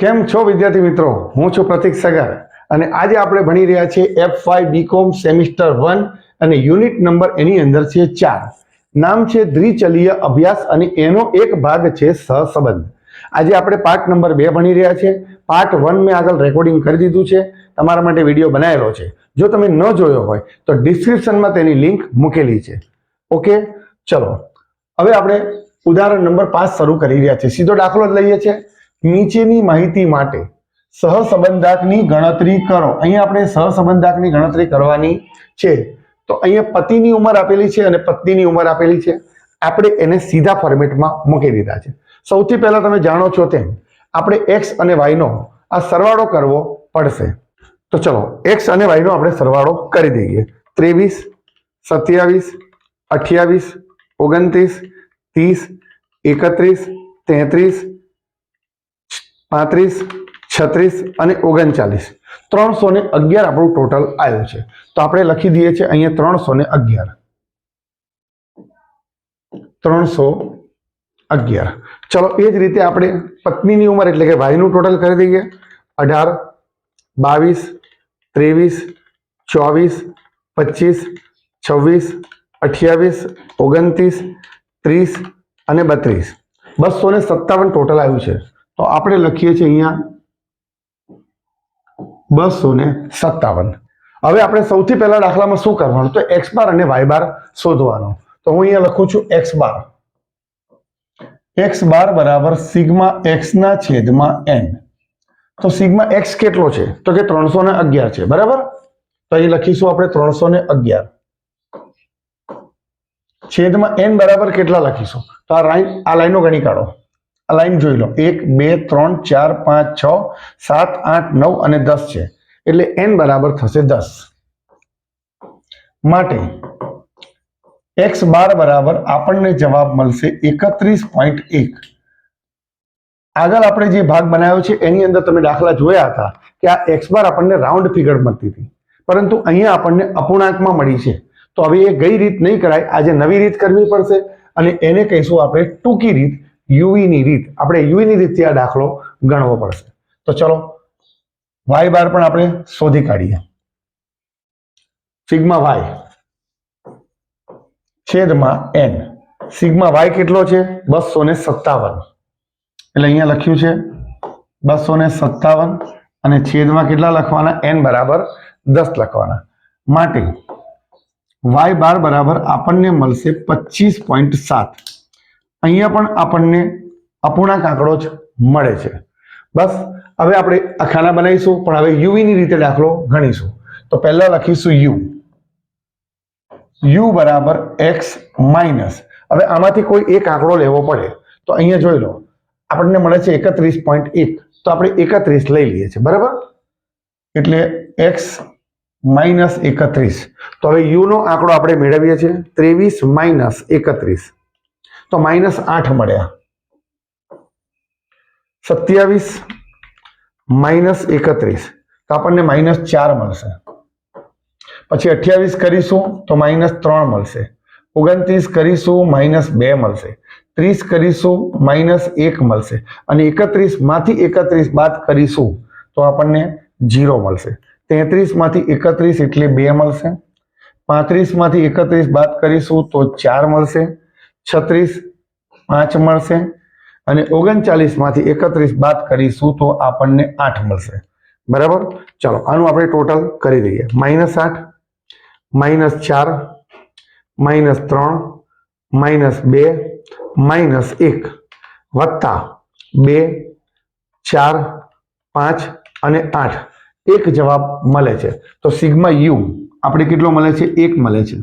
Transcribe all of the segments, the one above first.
કેમ છો વિદ્યાર્થી મિત્રો? હું છું પ્રતીક સગર અને આજે આપણે ભણી રહ્યા છીએ F5 બીકોમ સેમિસ્ટર 1 અને યુનિટ નંબર એની અંદર છે 4. નામ છે દ્વિચલીય અભ્યાસ અને એનો એક ભાગ છે સહસંબંધ. આજે આપણે પાર્ટ નંબર 2 ભણી રહ્યા છીએ. પાર્ટ 1 મેં આગળ રેકોર્ડિંગ કરી દીધું છે, તમારા માટે વિડીયો બનાવેલો છે. જો તમે ન જોયો હોય તો ડિસ્ક્રિપ્શનમાં તેની લિંક મૂકેલી છે. ઓકે, ચલો હવે આપણે ઉદાહરણ નંબર 5 શરૂ કરી રહ્યા છીએ. સીધો દાખલો જ લઈએ છીએ. નીચેની માહિતી માટે સહસંબંધાંકની ગણતરી કરો. અહીંયા આપણે સહસંબંધાંકની ગણતરી કરવાની છે. તો અહીંયા પતિની ઉંમર આપેલી છે અને પત્નીની ઉંમર આપેલી છે. આપણે એને સીધા ફોર્મેટમાં મૂકી દીધા છે. સૌથી પહેલા તમે જાણો છો તેમ આપણે x અને y નો આ સરવાળો કરવો પડશે. તો ચલો x અને y નો આપણે સરવાળો કરી દઈએ. 23 27 28 29 30 31 33 35 36 અને 39 311 આપણું ટોટલ આવ્યું છે. તો આપણે લખી દઈએ છીએ અહીંયા 311. ચલો એ જ રીતે આપણે પત્નીની ઉંમર એટલે કે ભાઈનું ટોટલ કરી દઈએ. 18 22 23 24 25 26 28 29 30 અને 32 257 ટોટલ આવ્યું છે. તો આપણે લખીએ છીએ અહીંયા 257. હવે આપણે સૌથી પહેલા દાખલામાં શું કરવાનું? તો x બાર અને y બાર શોધવાનો. તો હું અહીંયા લખું છું x બાર. x બાર બરાબર સિગ્મા x ના છેદમાં n. તો સિગ્મા x કેટલો છે? તો કે 311 છે, બરાબર. તો અહીં લખીશું આપણે 311 છેદમાં n બરાબર કેટલા લખીશું? તો આ લાઈનો ગણી કાઢો. આ લાઈન જોઈ લો. 1 2 3 4 5 6 7 8 9 અને 10 છે. એટલે n બરાબર થશે 10. માટે x બાર બરાબર આપણને જવાબ મળશે 31.1. આગળ આપણે જે ભાગ બનાવ્યો છે એની અંદર તમે દાખલા જોયા હતા કે આ x બાર આપણને રાઉન્ડ ફિગર મળતી હતી, પરંતુ અહીંયા આપણને અપૂર્ણાંકમાં મળી છે. તો હવે એ ગઈ રીત નહીં કરાય, આજે નવી રીત કરવી પડશે અને એને કહીશું આપણે ટૂંકી રીત, યુવીની રીત. આપણે યુવીની રીતથી આ દાખલો ગણવો પડશે. તો ચલો y બાર પણ આપણે શોધી કાઢીએ. સિગ્મા y છેદમાં n. સિગ્મા y કેટલો છે? 257. એટલે અહીંયા લખ્યું છે 257 અને છેદમાં કેટલા લખવાના? n બરાબર 10 લખવાના. માટે y બાર બરાબર આપણને મળશે 25.7. અહીંયા પણ આપણને અપૂર્ણાંક આંકડો જ મળે છે. બસ હવે આપણે આ ખાના બનાવીશું, પણ હવે યુવીની રીતે દાખલો ગણીશું. તો પહેલા લખીશું u બરાબર x માઇનસ. હવે આમાંથી કોઈ એક આંકડો લેવો પડે. તો અહીંયા જોઈ લો, આપણને મળે છે 31.1. તો આપણે 31 લઈ લઈએ છીએ, બરાબર. એટલે x માઇનસ 31. તો હવે u નો આંકડો આપણે મેળવીએ છીએ 23 માઇનસ 31. તો -8 મળ્યા. 27 માઇનસ 31 તો આપણને -4 મળશે. પછી 28 કરીશું તો -3 મળશે. 29 કરીશું -2 મળશે. 30 કરીશું -1 મળશે. અને 31 માંથી 31 બાદ કરીશું તો આપણને 0 મળશે. 33 માંથી 31 એટલે 2 મળશે. 35 માંથી 31 બાદ કરીશું તો 4 મળશે. 36 5 મળશે. અને 39 માંથી 31 બાદ કરીશું તો આપણને 8 મળશે, બરાબર. ચાલો આનું આપણે ટોટલ કરી દઈએ. -8 -4 -3 -2 -1 વત્તા 2 4 5 અને 8 એક જવાબ મળે છે. તો સિગ્મા યુ આપણે કેટલો મળે છે? 1 મળે છે.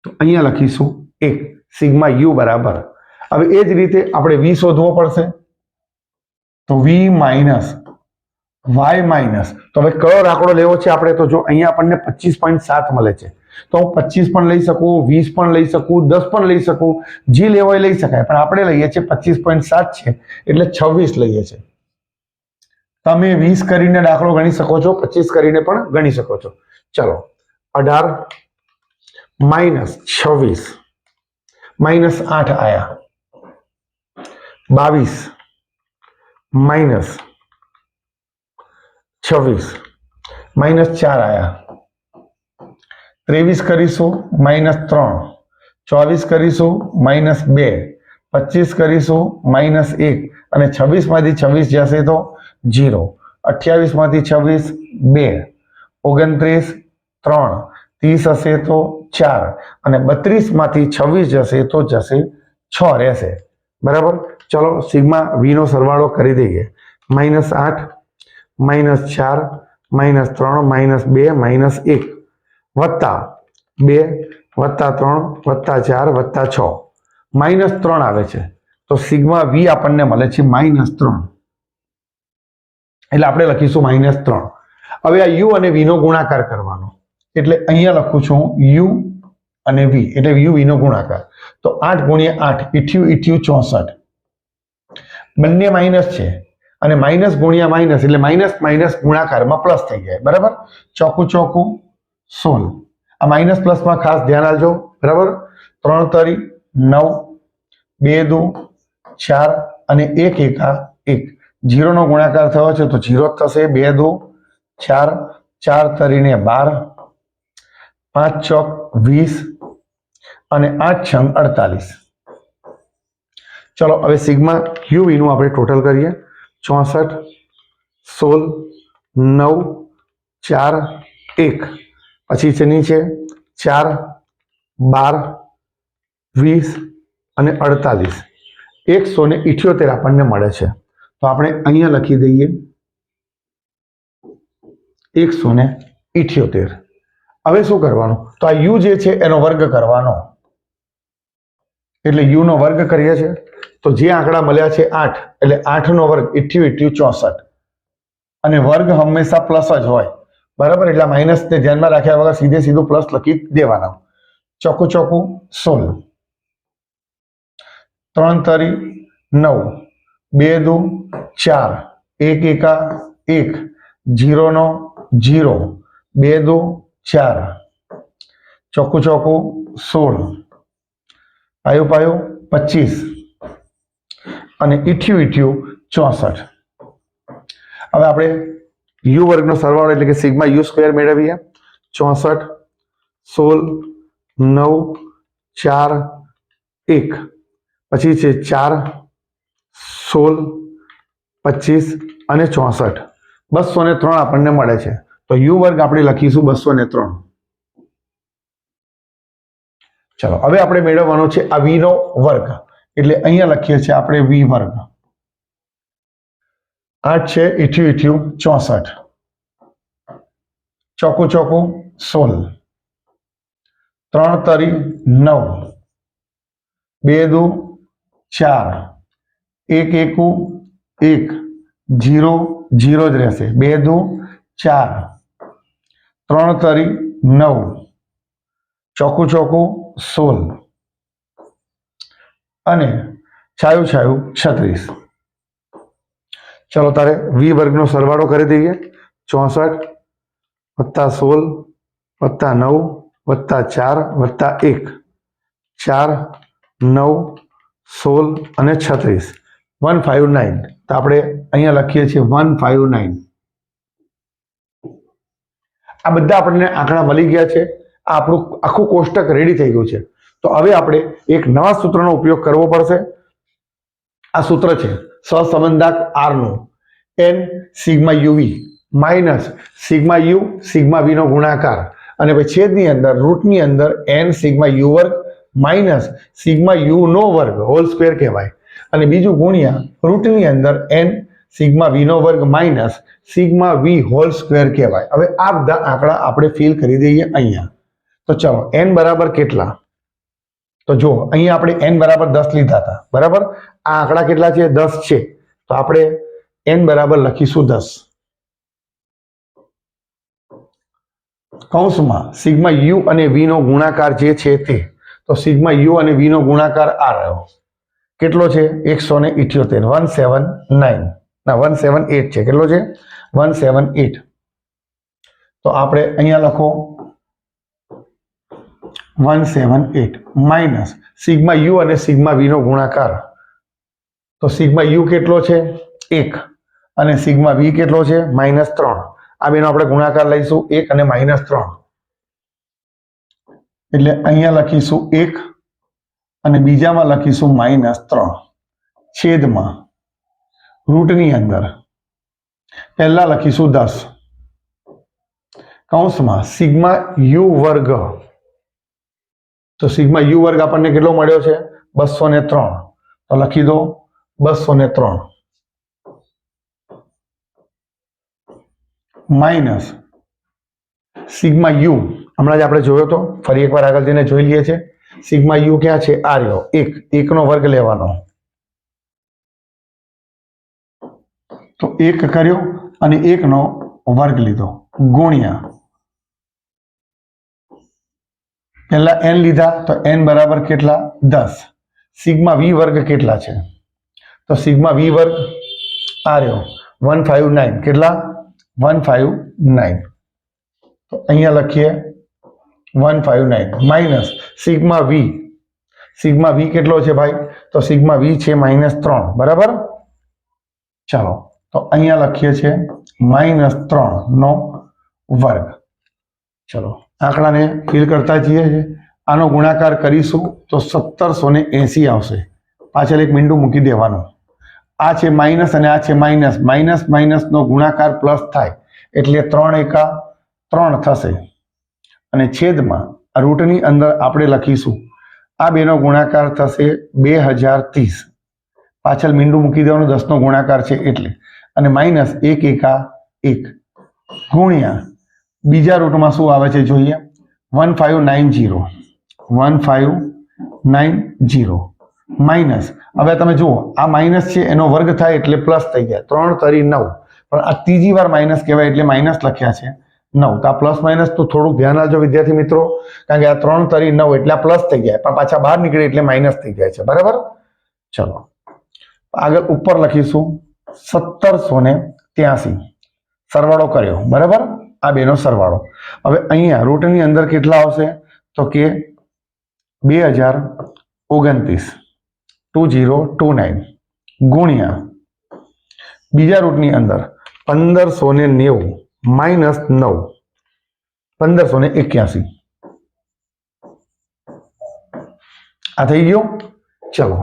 તો અહીંયા લખીશું 1. સિગ્મા યુ બરાબર. હવે એ જ રીતે આપણે v શોધવો પડશે. તો v માઇનસ y માઇનસ. તો હવે કયો આંકડો લેવો છે આપણે? તો જો અહીંયા આપણને 25.7 મળે છે. તો હું 25 પણ લઈ શકું, 20 પણ લઈ શકું, 10 પણ લઈ શકું, જે લેવો એ લઈ શકાય. પણ આપણે લઈએ છીએ 25.7 છે એટલે 26 લઈએ છીએ. તમે 20 કરીને દાખલો ગણી શકો છો, 25 કરીને પણ ગણી શકો છો. ચલો 18 માઇનસ 26 -8 આયા. 22 માઇનસ 26 -4 आया, 23 करीशू -3, 24 करीशू -2, 25 करीशू -1 અને 26 માંથી 26 જશે તો 0, 28 માંથી 26 2, 29 3, 30 હશે તો 4 અને 32 માંથી 26 જશે તો જશે 6 રહેશે. બરાબર. ચલો સિગ્મા વી નો સરવાળો કરી દઈએ. -8 -4 -3 -2 -1 વત્તા 2 વત્તા 3 વત્તા 4 વત્તા 6 -3 આવે છે. તો સિગ્મા વી આપણને મળે છે -3. એટલે આપણે લખીશું -3. હવે આ યુ અને વી નો ગુણાકાર કરવાનો, એટલે અહીંયા લખું છું યુ અને વી, એટલે યુ વી નો ગુણાકાર. તો 8 ગુણ્યા 8 88 64. બંને માઇનસ છે અને માઇનસ ગુણ્યા માઇનસ એટલે માઇનસ માઇનસ ગુણાકારમાં પ્લસ થઈ જાય. બરાબર. ચોકું ચોકું 16. આ માઇનસ પ્લસમાં ખાસ ધ્યાન આપજો. બરાબર. 3 તરી 9, 2 દુ 4 અને 1 એકા 1. 0 નો ગુણાકાર થયો છે તો 0 થશે. 2 દુ 4, 4 તરીને 12, 5 ચોક 20 અને 8 છંગ 48. ચલો હવે સિગ્મા યુવી નું આપણે ટોટલ કરીએ. 64 16 9 4 1 પછી છે નીચે 4 12 20 અને 48. 178 આપણને મળે છે. તો આપણે અહીંયા લખી દઈએ 178. હવે શું કરવાનું? તો આ યુ જે છે એનો વર્ગ કરવાનો, એટલે યુ નો વર્ગ કરીએ છીએ તો જે આંકડા મળ્યા છે 8, એટલે 8 નો વર્ગ 88 64 અને વર્ગ હંમેશા પ્લસ જ હોય. બરાબર. એટલે માઇનસ ને ધ્યાનમાં રાખ્યા વગર સીધે સીધું પ્લસ લખી દેવાના. ચોકું ચોકું 16, 3 તરી 9, 2 દુ 4, 1 એકા 1, 0 નો 0, 2 દુ 4, ચોકું ચોકું 16, પાયું પાયું 25 અને 88 64. હવે આપણે યુ વર્ગનો સરવાળો એટલે કે સિગ્મા યુ સ્ક્વેર મેળવીએ. 64 16 9 4 1 પછી છે 4 16 25 અને 64. 203 આપણને મળે છે. તો યુ વર્ગ આપણે લખીશું 203. ચલો હવે આપણે મેળવવાનો છે આ વી નો વર્ગ, એટલે અહીંયા લખીએ છીએ આપણે વી વર્ગ. 8 છે 88 64, ચોકું ચોકું 16, 3 તરી 9, 2 દુ 4, 1 એકું 1, 0 0 જ રહેશે. 2 દુ 4, 3 તરી 9, ચોકું ચોકું 16 અને છાયું છાયું 36. ચલો તારે વી વર્ગનો સરવાળો કરી દઈએ. 64 વત્તા 16 વત્તા 9 વત્તા 4 વત્તા 1, 4 9 16 અને 36 159. તો આપણે અહીંયા લખીએ છીએ 159. આ બધા આપણને આંકડા મળી ગયા છે. આ આપણું આખું કોષ્ટક રેડી થઈ ગયું છે. તો હવે આપણે એક નવા સૂત્રનો ઉપયોગ કરવો પડશે. આ સૂત્ર છે સહસંબંધાંક આર નું, n sigma UV minus sigma U sigma V નો ગુણાકાર અને પછી છેદની અંદર રૂટની અંદર n સિગ્મા યુ વર્ગ માઇનસ સિગ્મા યુ નો વર્ગ હોલ સ્ક્વેર કહેવાય અને બીજું ગુણ્યા રૂટની અંદર n સિગ્મા વી નો વર્ગ માઇનસ સિગ્મા વી હોલ સ્ક્વેર કહેવાય. હવે આ બધા આંકડા આપણે ફિલ કરી દઈએ અહીંયા. તો ચલો n બરાબર કેટલા? તો જો અહીંયા આપણે n બરાબર 10 લીધા હતા. બરાબર. આ આંકડા કેટલા છે? 10 છે. તો આપણે n બરાબર લખીશું 10. કૌંસમાં સિગ્મા યુ અને વી નો ગુણાકાર જે છે તે. તો સિગ્મા યુ અને વી નો ગુણાકાર આ રહ્યો. કેટલો છે? 178 179 ના 178 છે. કેટલો છે? 178. તો આપણે અહીંયા લખો 178 માઇનસ સિગ્મા યુ અને સિગ્મા વી નો ગુણાકાર. તો સિગ્મા યુ કેટલો છે? 1 અને સિગ્મા વી કેટલો છે? -3. આ બેનો આપણે ગુણાકાર લઈશું 1 અને -3 એટલે અહીંયા લખીશું 1 અને બીજામાં લખીશું -3 છેદમાં રૂટની અંદર પહેલા લખીશું 10 કૌંસમાં સિગ્મા યુ વર્ગ, તો સિગ્મા યુ વર્ગ આપણને કેટલો મળ્યો છે 203, તો લખી દો 203 માઇનસ સિગ્મા યુ હમણાં જ આપણે જોયો તો, ફરી એકવાર આગળ જઈને જોઈ લઈએ છે. સિગ્મા યુ ક્યાં છે? આ રહ્યો 1 નો વર્ગ લેવાનો, તો 1 કર્યો અને 1 નો વર્ગ લીધો ગુણ્યા પહેલા n લીધા, તો n બરાબર કેટલા 10. સિગ્મા વી વર્ગ કેટલા છે? તો સિગ્મા વી વર્ગ આ રહ્યો 159, કેટલા 159, તો અહીંયા લખીએ 159 માઇનસ સિગ્મા વી કેટલો છે ભાઈ? તો સિગ્મા વી છે -3, બરાબર. ચાલો તો અહીંયા લખીએ છીએ -3 નો વર્ગ. ચલો આંકડાને ફિલ કરતા જઈએ છીએ. આનો ગુણાકાર કરીશું તો 1780 આવશે. પાછળ એક મીંડું મૂકી દેવાનું. આ છે માઇનસ અને આ છે માઇનસ, માઇનસ નો ગુણાકાર પ્લસ થાય એટલે 3 એકા 3 થશે અને છેદમાં રૂટની અંદર આપણે લખીશું આ બેનો ગુણાકાર થશે 2030. પાછળ મીંડું મૂકી દેવાનું, 10 નો ગુણાકાર છે એટલે, અને માઇનસ 1 એકા 1 ગુણ્યા બીજા રૂટમાં શું આવે છે જોઈએ 1590 માઇનસ. હવે તમે જુઓ આ માઇનસ છે એનો વર્ગ થાય એટલે પ્લસ થઈ જાય, 3 તરી 9, પણ આ ત્રીજી વાર માઇનસ કહેવાય એટલે માઇનસ લખ્યા છે 9. તો આ પ્લસ માઇનસ તો થોડુંક ધ્યાન આપજો વિદ્યાર્થી મિત્રો, કારણ કે આ 3 તરી 9 એટલે આ પ્લસ થઈ જાય, પણ પાછા બહાર નીકળે એટલે માઇનસ થઈ જાય છે, બરાબર. ચલો આગળ ઉપર લખીશું 1783 સરવાળો કર્યો, બરાબર. આ બેનો સરવાળો. હવે અહીંયા રૂટની અંદર કેટલા આવશે? તો કે 2029 ગુણ્યા બીજા રૂટની અંદર 1590 માઇનસ 9 1581. આ થઈ ગયો. ચલો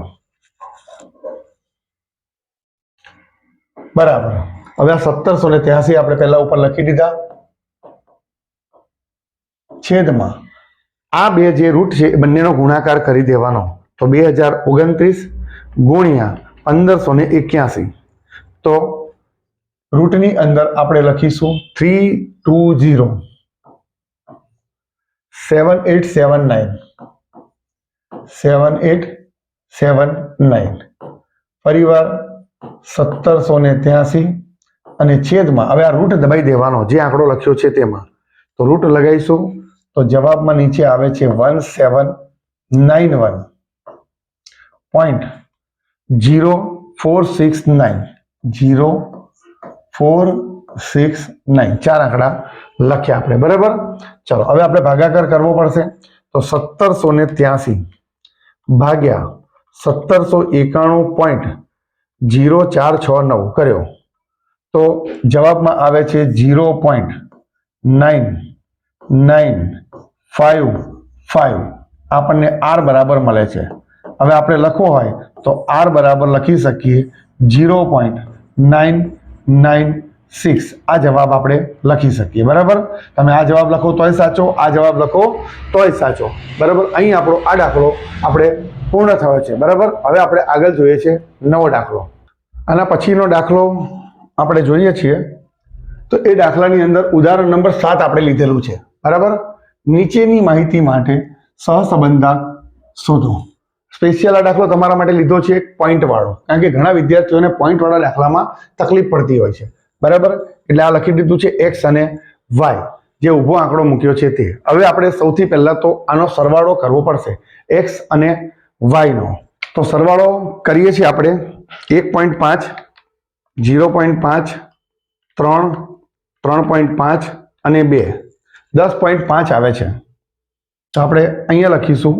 બરાબર. હવે આ 1783 આપણે પહેલા ઉપર લખી દીધા, છેદમાં આ બે જે રૂટ છે એ બંનેનો ગુણાકાર કરી દેવાનો, તો 2029 ગુણ્યા 1581. તો રૂટની અંદર આપણે લખીશું 320 7879 ફરીવાર 1783 અને છેદમાં હવે આ રૂટ દબાઈ દેવાનો જે આંકડો લખ્યો છે તેમાં, તો રૂટ લગાવીશું તો જવાબમાં નીચે આવે છે 1791.0469 ચાર આંકડા લખ્યા આપણે, બરાબર. ચલો હવે આપણે ભાગાકાર કરવો પડશે, તો 1783 ભાગ્યા 1791.0469 કર્યો તો જવાબમાં આવે છે 0.9955. આપણને આર બરાબર મળે છે. હવે આપણે લખવો હોય તો આર બરાબર લખી શકીએ 0.996. આ જવાબ આપણે લખી શકીએ, બરાબર. તમે આ જવાબ લખો તોય સાચો, આ જવાબ લખો તોય સાચો, બરાબર. અહીં આપણો આ દાખલો આપણે પૂર્ણ થયો છે, બરાબર. હવે આપણે આગળ જોઈએ છે નવો દાખલો. આના પછીનો દાખલો આપણે જોઈએ છીએ તો એ દાખલાની અંદર ઉદાહરણ નંબર 7 આપણે લીધેલું છે, બરાબર. નીચેની માહિતી માટે સહસંબંધાંક શોધો. સ્પેશિયલ આ દાખલો તમારા માટે લીધો છે પોઈન્ટ વાળો, કારણ કે ઘણા વિદ્યાર્થીઓને પોઈન્ટ વાળા દાખલામાં તકલીફ પડતી હોય છે, બરાબર. એટલે આ લખી દીધું છે એક્સ અને વાય, જે ઊભો આંકડો મૂક્યો છે તે. હવે આપણે સૌથી પહેલા તો આનો સરવાળો કરવો પડશે એક્સ અને વાય નો. તો સરવાળો કરીએ છીએ આપણે 1.5, 0.5, 3, 3.5 અને 2, 10.5 આવે છે. તો આપણે અહીંયા લખીશું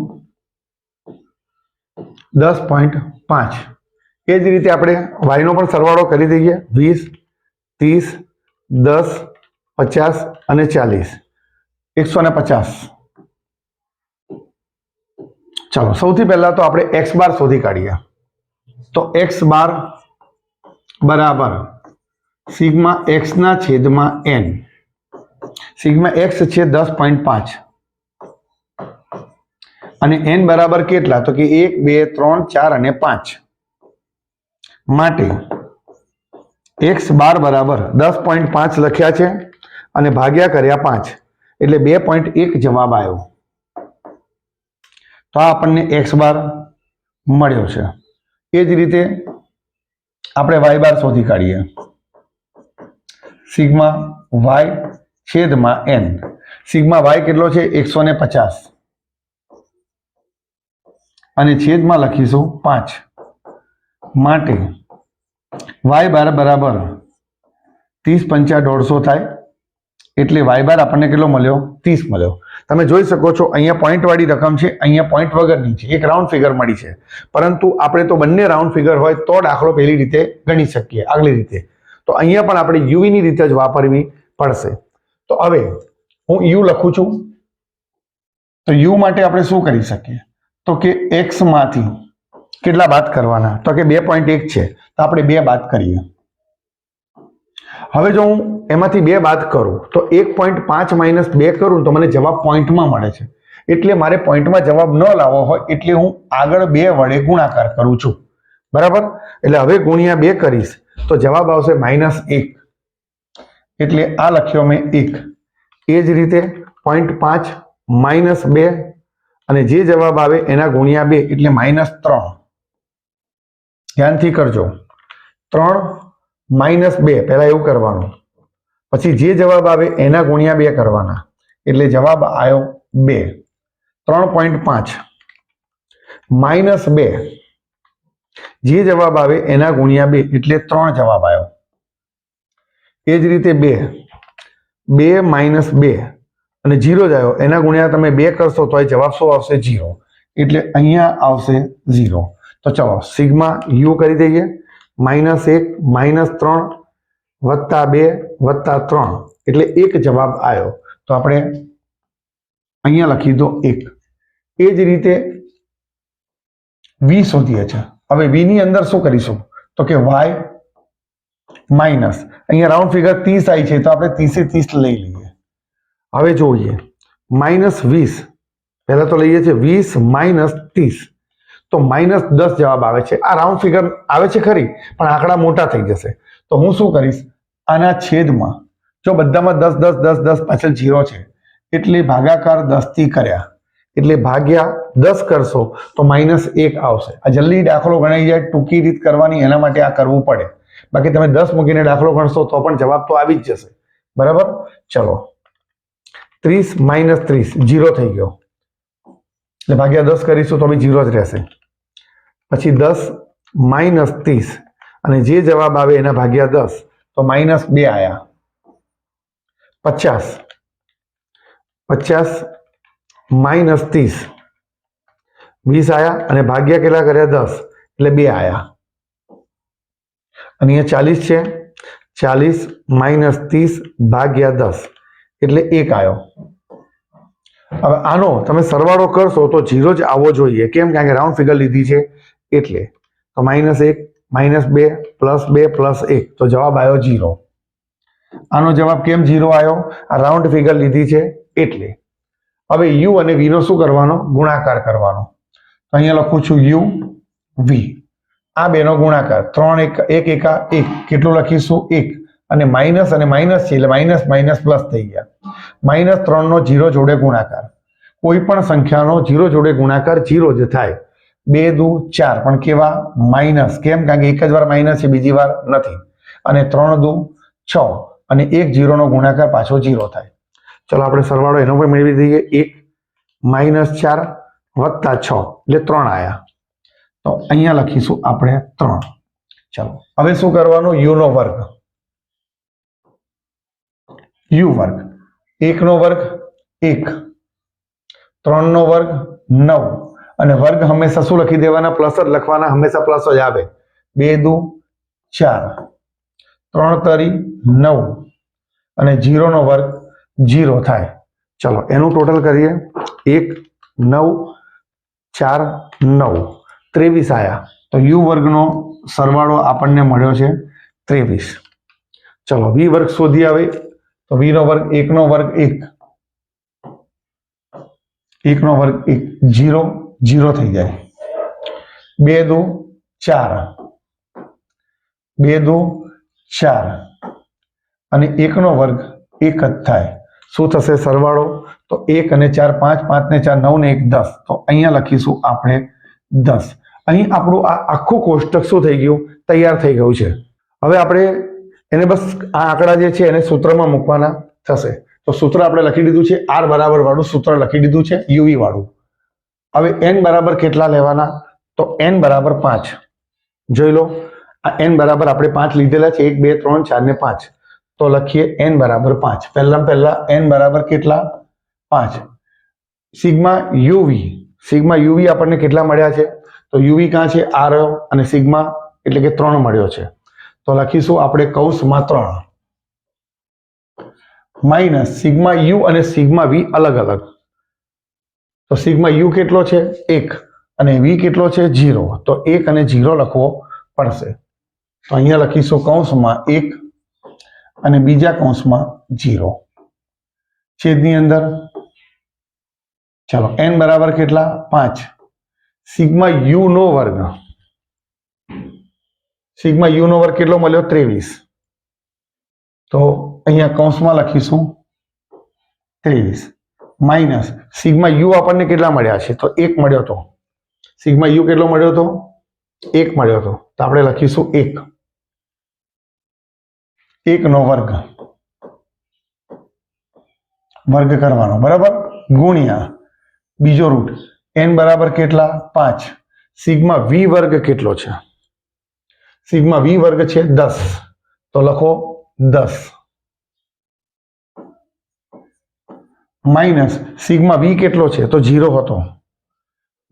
10.5. એ જ રીતે આપણે વાયનો પણ સરવાળો કરી દઈએ 20, 30, 10, 50 અને 40, 150. ચાલો સૌથી પહેલા તો આપણે x બાર શોધી કાઢીએ. તો x બાર બરાબર સિગ્મા x ના છેદમાં n. સિગ્મા x છે 10.5 અને n બરાબર કેટલા? તો કે 1 2 3 4 અને 5 માટે x બાર બરાબર 10.5 લખ્યા છે અને ભાગ્યા કર્યા 5 એટલે 2.1 જવાબ આવ્યો. તો આ આપણને x બાર મળ્યો છે. એ જ રીતે આપણે y બાર શોધી કાઢીએ. સિગ્મા y છેદમાં n. સિગ્મા y કેટલો છે? 150 અને છેદમાં લખીશું 5 માટે y બાર બરાબર 30 પંચા 150 થાય એટલે y બાર આપણને કેટલો મળ્યો? 30 મળ્યો. તમે જોઈ શકો છો અહીંયા પોઈન્ટ વાળી રકમ છે, અહીંયા પોઈન્ટ વગરની છે. એક રાઉન્ડ ફિગર મળી છે, પરંતુ આપણે તો બંને રાઉન્ડ ફિગર હોય તો દાખલો પહેલી રીતે ગણી શકીએ, આગલી રીતે. તો અહીંયા પણ આપણે યુ ની રીતે જ વાપરવી પડશે. તો હવે હું યુ લખું છું. તો યુ માટે આપણે શું કરી શકીએ? તો કે x માંથી કેટલા બાદ કરવાના? તો કે 2.1 છે, તો આપણે 2 બાદ કરીએ. હવે જો હું એમાંથી 2 બાદ કરું તો 1.5 માઇનસ 2 કરું તો મને જવાબ પોઈન્ટમાં મળે છે. એટલે મારે પોઈન્ટમાં જવાબ ન લાવવો હોય એટલે હું આગળ 2 વડે ગુણાકાર કરું છું. બરાબર? એટલે હવે ગુણ્યા 2 કરીશ તો જવાબ આવશે -1. એટલે આ લખ્યો મેં 1. એ જ રીતે 0.5 માઇનસ 2 અને જે જવાબ આવે એના ગુણ્યા 2 એટલે -3. ધ્યાનથી કરજો. 3 માઇનસ 2 પહેલા એવું કરવાનું, પછી જે જવાબ આવે એના ગુણ્યા 2 કરવાના એટલે જવાબ આવ્યો 2. 3.5 માઇનસ 2 જે જવાબ આવે એના ગુણ્યા 2 એટલે 3 જવાબ આવ્યો. એ જ રીતે 2 માઇનસ 2 અને 0 જ આવ્યો, એના ગુણ્યા તમે 2 કરશો તો જવાબ શું આવશે? 0. એટલે અહીંયા આવશે 0. તો ચલો સિગ્મા યુ કરી દઈએ. -1 -3 વત્તા 2 વત્તા 3 એટલે 1 જવાબ આવ્યો. તો આપણે અહીંયા લખી દો 1. એ જ રીતે v શોધીએ છીએ. હવે v ની અંદર શું કરીશું? તો કે y માઇનસ, અહીંયા રાઉન્ડ ફિગર 30 આવી છે તો આપણે 30 લઈ લઈએ. હવે જોઈએ -20, પહેલા તો લઈએ છીએ 20 માઇનસ 30 તો -10 જવાબ આવે છે. આ રાઉન્ડ ફિગર આવે છે ખરી, પણ આંકડા મોટા થઈ જશે. તો હું શું કરીશ? આના છેદમાં જો બધામાં 10 10 10 10 પાછળ 0 છે એટલે ભાગાકાર 10 થી કર્યા એટલે ભાગ્યા 10 કરશો તો -1 આવશે. આ જલ્દી દાખલો ગણાઈ જાય, ટૂંકી રીત કરવાની, એના માટે આ કરવું પડે. બાકી તમે 10 મૂકીને દાખલો ગણશો તો પણ જવાબ તો આવી જ જશે. બરાબર? ચલો 30 માઇનસ 30 0 થઈ ગયો એટલે ભાગ્યા 10 કરીશું તો બી 0 જ રહેશે. પછી 10 માઇનસ 30 અને જે જવાબ આવે એના ભાગ્યા 10 તો -2 આયા. 50 માઇનસ 30 20 આયા અને ભાગ્યા કેટલા કર્યા? 10 એટલે 2 આયા. અને અહીંયા 40 છે, 40 માઇનસ 30 ભાગ્યા 10 એટલે 1 આવ્યો. હવે આનો તમે સરવાળો કરશો તો 0 જ આવવો જોઈએ. કેમ? કારણ કે રાઉન્ડ ફિગર લીધી છે એટલે. તો -1 -2 +2 +1 તો જવાબ આવ્યો 0. આનો જવાબ કેમ 0 આવ્યો? આ રાઉન્ડ ફિગર લીધી છે એટલે. હવે u અને v નો શું કરવાનો? ગુણાકાર કરવાનો. તો અહીંયા લખું છું u v. આ બેનો ગુણાકાર 3 1 એકા 1 કેટલું લખીશું? 1 અને માઇનસ છે એટલે માઇનસ માઇનસ પ્લસ થઈ ગયા. -3 નો 0 જોડે ગુણાકાર. કોઈ પણ સંખ્યાનો 0 જોડે ગુણાકાર 0 જ થાય. 2 દુ 4 પણ કેવા? માઇનસ. કેમ? કારણ કે એક જ વાર માઇનસ છે, બીજી વાર નથી. અને 3 દુ 6 અને 1 0 નો ગુણાકાર પાછો 0 થાય. ચલો આપણે સરવાળો એનો પણ મેળવી દઈએ. 1 -4 વત્તા 6 એટલે 3 આયા. તો અહીંયા લખીશું આપણે 3. ચલો હવે શું કરવાનું? u નો વર્ગ. u વર્ગ 1 નો વર્ગ 1, 3 નો વર્ગ 9 અને વર્ગ હંમેશા શું લખી દેવાના? પ્લસ જ લખવાના, હંમેશા પ્લસ જ આવે. 2 દુ 4 3 તરી 9 અને 0 નો વર્ગ 0 થાય. ચલો એનું ટોટલ કરીએ. 1 9 4 9 23 આયા. તો યુ વર્ગનો સરવાળો આપણને મળ્યો છે 23. ચલો વી વર્ગ શોધી આવે તો વી નો વર્ગ 1 નો વર્ગ 1, 1 નો વર્ગ 1 0 0 થઈ જાય. 2 2 4, 2 2 4 અને 1 નો વર્ગ 1 જ થાય. શું થશે સરવાળો? તો 1 અને 4 5, 5 ને 4 9 ને 1 10. તો અહીંયા લખીશું આપણે 10. અહીં આપણું આ આખું કોષ્ટક શું થઈ ગયું? તૈયાર થઈ ગયું છે. હવે આપણે એને બસ આ આંકડા જે છે એને સૂત્રમાં મૂકવાના થશે. તો સૂત્ર આપણે લખી દીધું છે, r બરાબર વાળું સૂત્ર લખી દીધું છે, યુવી વાળું. હવે n બરાબર કેટલા લેવાના? તો n બરાબર 5. જોઈ લો, આ n બરાબર આપણે 5 લીધેલા છે. 1 2 3 4 ને 5. તો લખીએ n બરાબર 5. પહેલા n બરાબર કેટલા? 5. સિગ્મા યુવી આપણને કેટલા મળ્યા છે? તો યુવી ક્યાં છે? r અને સિગ્મા એટલે કે 3 મળ્યો છે. તો લખીશું આપણે કૌંસમાં 3 માઇનસ સિગ્મા યુ અને સિગ્મા વી અલગ અલગ. તો સિગ્મા યુ કેટલો છે? 1 અને વી કેટલો છે? 0. તો 1 અને 0 લખવો પડશે. તો અહીંયા લખીશું કૌંસમાં 1 અને બીજા કૌંસમાં 0 છેદની અંદર. ચાલો n બરાબર કેટલા? 5. સિગ્મા યુ નો વર્ગ, સિગ્મા યુ નો વર્ગ કેટલો મળ્યો? 23. તો અહીંયા કૌંસમાં લખીશું 23 માઇનસ સિગ્મા યુ આપણને કેટલા મળ્યા છે? તો 1 મળ્યો હતો. સિગ્મા યુ કેટલો મળ્યો હતો? 1 મળ્યો હતો. તો આપણે લખીશું 1, 1 નો વર્ગ કરવાનો બરાબર, ગુણ્યા બીજો રૂટ n બરાબર કેટલા? 5. સિગ્મા વી વર્ગ કેટલો છે? સિગ્મા વી વર્ગ છે 10. તો લખો 10 માઇનસ સિગ્મા વી કેટલો છે? તો 0 હતો.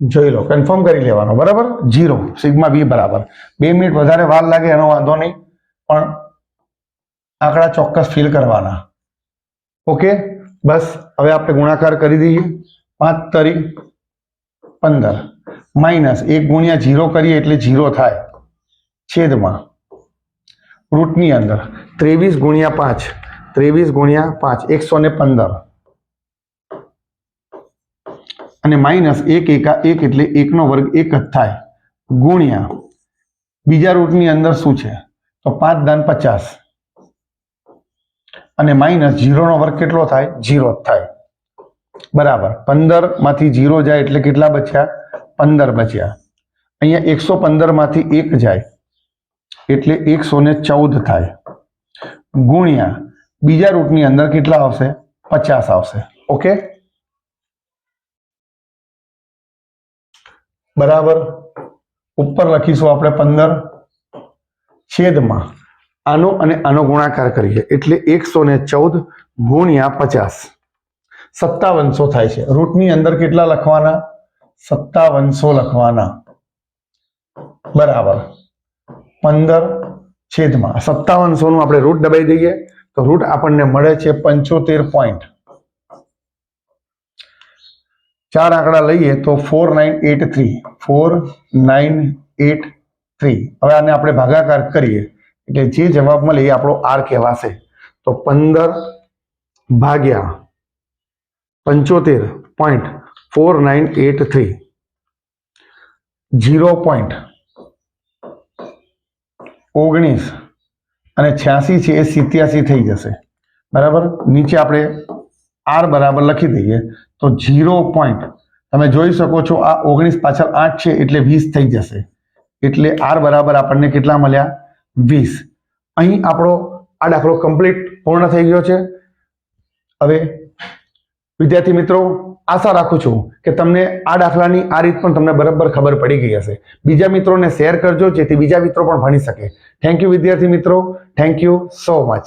જોઈ લો, કન્ફર્મ કરી લેવાનો બરાબર. 0 સિગ્મા વી બરાબર. 2 મિનિટ વધારે વાર લાગે એનો વાંધો નહીં, પણ આંકડા ચોક્કસ ફિલ કરવાના. ઓકે, બસ હવે આપણે ગુણાકાર કરી દઈએ. 5 તરી 15 માઇનસ 1 ગુણ્યા 0 કરીએ એટલે 0 થાય. છેદમાં રૂટની અંદર 23 ગુણ્યા 5, 23 ગુણ્યા 5 115 અને માઇનસ 1 એકા 1 એટલે 1 નો વર્ગ 1 જ થાય. ગુણ્યા બીજા રૂટની અંદર શું છે? તો 5 દાન 50 અને માઇનસ 0 નો વર્ગ કેટલો થાય? 0 જ થાય. બરાબર. 15 માંથી 0 જાય એટલે કેટલા બચ્યા? 15 બચ્યા. અહીંયા 115 માંથી 1 જાય એટલે 114 થાય. ગુણ્યા બીજા રૂટની અંદર કેટલા આવશે? 50 આવશે. ઓકે, બરાબર. ઉપર લખીશું આપણે 15 છેદમાં આનો અને આનો ગુણાકાર કરીએ એટલે 114 ગુણ્યા 50 5700 થાય છે. રૂટની અંદર કેટલા લખવાના? 5700 લખવાના. બરાબર. 15 છેદમાં 5700 નું આપણે રૂટ દબાઈ દઈએ તો રૂટ આપણને મળે છે 75 પોઈન્ટ. 4 આંકડા લઈએ તો 4983. હવે આને આપણે ભાગાકાર કરીએ એટલે જે જવાબ મળે એ આપણો r કહેવાશે. તો 15 ભાગ્યા 75.4983 0.19 અને 86 છે એ 87 થઈ જશે. બરાબર. નીચે આપણે r બરાબર લખી દઈએ તો 0. તમે જોઈ શકો છો આ 19 પાછળ 8 છે એટલે 20 થઈ જશે. એટલે r બરાબર આપણને કેટલા મળ્યા? 20. અહીં આપણો આ દાખલો કમ્પ્લીટ પૂર્ણ થઈ ગયો છે. હવે વિદ્યાર્થી મિત્રો, આશા રાખું છું કે તમને આ દાખલાની આ રીત પણ તમને બરાબર ખબર પડી ગઈ હશે. બીજા મિત્રોને શેર કરજો જેથી બીજા મિત્રો પણ ભણી શકે. થેન્ક યુ વિદ્યાર્થી મિત્રો. Thank you so much.